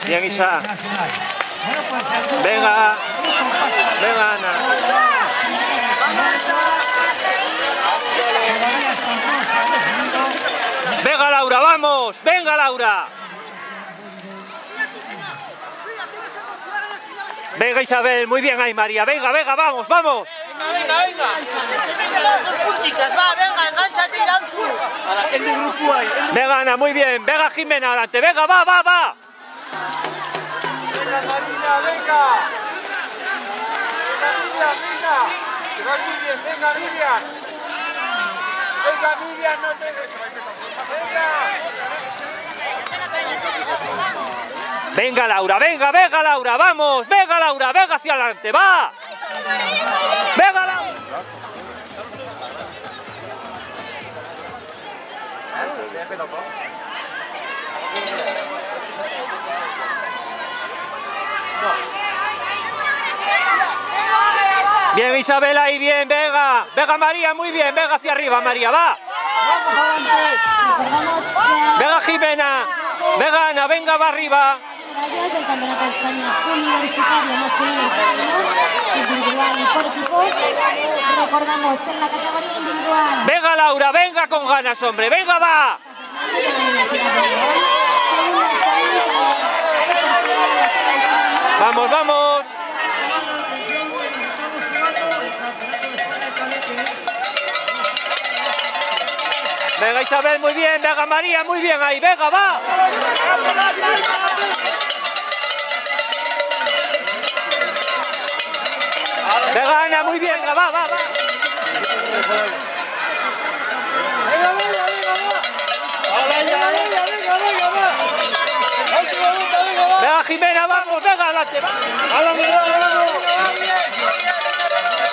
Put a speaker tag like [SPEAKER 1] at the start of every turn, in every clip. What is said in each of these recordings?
[SPEAKER 1] Bien, Isa. Venga. Venga, Ana. Venga, Laura, vamos. Venga, Laura. Venga, Isabel, muy bien ahí, María. Venga, venga, vamos, vamos.
[SPEAKER 2] Venga, venga. Va, venga, engánchate y lanza.
[SPEAKER 1] Venga, Ana, muy bien. Venga, Jimena, adelante. Venga, va, va, va.
[SPEAKER 3] Venga, Marina, venga. Venga, venga. Que vas muy bien, venga, Miriam. Venga, Miriam, no te...
[SPEAKER 1] Venga, Laura, venga, venga, Laura, vamos. Venga, Laura, venga hacia adelante, va. Venga, Laura. Bien, Isabel, ahí bien, venga. Venga, María, muy bien, venga hacia arriba, María, va. Venga, Jimena. Venga, Ana, venga, va arriba.
[SPEAKER 4] Del Campeonato de España Universitario masculino y femenino, individual y por equipos. Recordamos en la categoría individual.
[SPEAKER 1] Venga, Laura, venga con ganas, hombre, venga, va. Vamos, vamos. Venga, Isabel, muy bien. Venga, María, muy bien ahí. Venga, va. Venga, Ana, muy bien. Venga, va, va, va.
[SPEAKER 3] Venga, venga, venga, va.
[SPEAKER 1] Venga, Jimena, vamos, venga, adelante, va.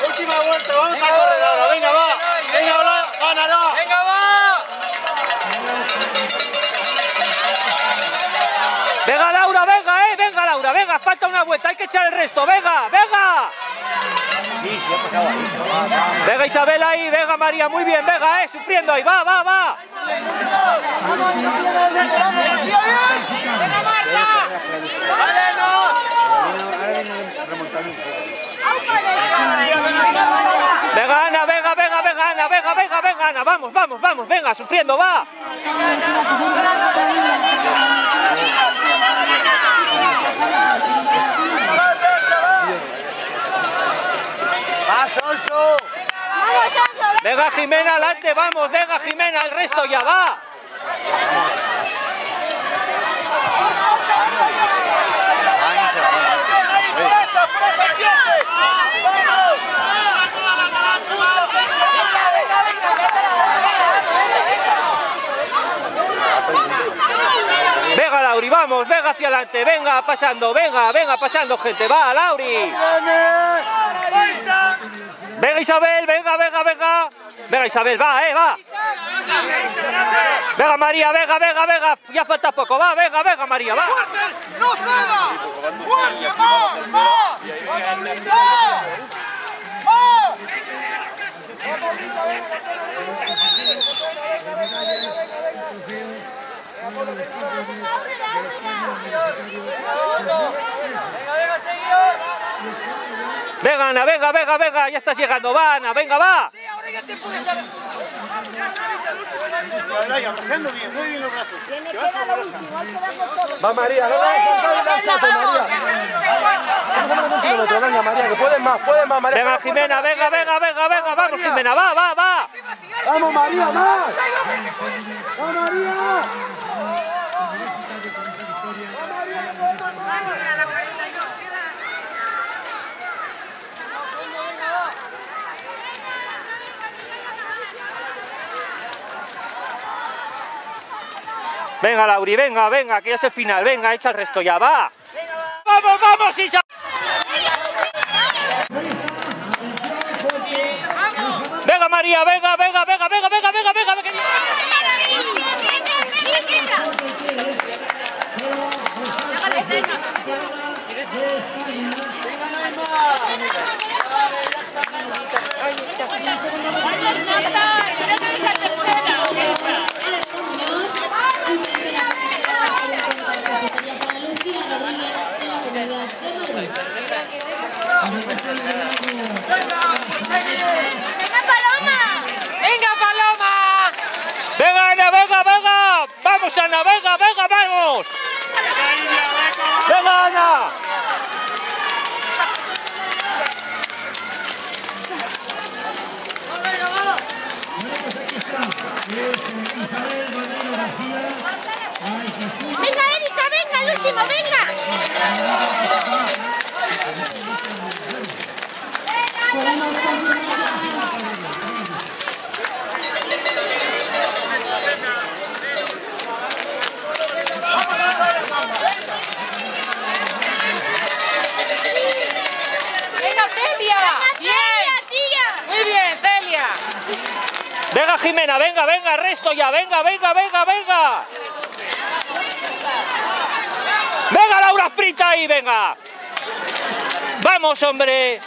[SPEAKER 3] Última vuelta, vamos a correr ahora, venga, va. Venga, va, gánala. Venga, va.
[SPEAKER 1] Venga, Laura, venga, Laura, venga, falta una vuelta, hay que echar el resto, venga, venga. Venga, Isabel ahí, venga, María, muy bien, venga, sufriendo ahí, va, va, va.
[SPEAKER 2] Venga, Marta.
[SPEAKER 1] Venga, Ana, venga, venga, venga, Ana, venga, venga, venga, Ana, vamos, vamos, vamos, venga, sufriendo, va.
[SPEAKER 3] ¡Va, Sonso!
[SPEAKER 1] Venga, Jimena, adelante, vamos, venga, Jimena, el resto ya va. Venga, Lauri, vamos, venga hacia adelante, venga pasando, venga pasando, gente, va, Lauri. Venga, Isabel, venga, venga, venga. Venga, Isabel, va, va. Venga, María, venga, venga, venga. Ya falta poco, va, venga, venga, María, va.
[SPEAKER 2] ¡Fuerte! ¡No ceda! ¡Fuerte! ¡Más! ¡Más!
[SPEAKER 1] Venga, Ana, venga, venga, venga, ya estás llegando, va, Ana, venga, va.
[SPEAKER 2] Sí, ahora ya te puedes saber.
[SPEAKER 3] Haciendo bien, muy bien los brazos.
[SPEAKER 4] Tiene que dar lo último, hay que darlo todo.
[SPEAKER 3] Va, María, no te venga, María, que puedes más, María.
[SPEAKER 1] Venga, Jimena, venga, venga, venga, venga, vamos, Jimena, va, va, va.
[SPEAKER 3] ¡Vamos, María, más! ¡Vamos, María!
[SPEAKER 1] Venga, Lauri, venga, venga, que ya es el final, venga, echa el resto ya, va. ¡Vamos, vamos, Isa! Venga, María, venga, venga, venga, venga, venga, venga, venga, venga.
[SPEAKER 2] ¡Venga, Paloma!
[SPEAKER 1] ¡Venga, Ana, venga, venga! ¡Vamos, Ana, venga, venga, vamos! ¡Venga, Ana!
[SPEAKER 5] Venga, Erika, venga, el último, venga.
[SPEAKER 4] Podemos continuar.
[SPEAKER 2] ¡Venga, Celia! ¡Bien! ¡Muy bien, Celia!
[SPEAKER 1] Venga, Jimena, venga, venga, resto ya, venga, venga, venga, venga. Venga, Laura, sprint ahí, venga. Vamos, hombre.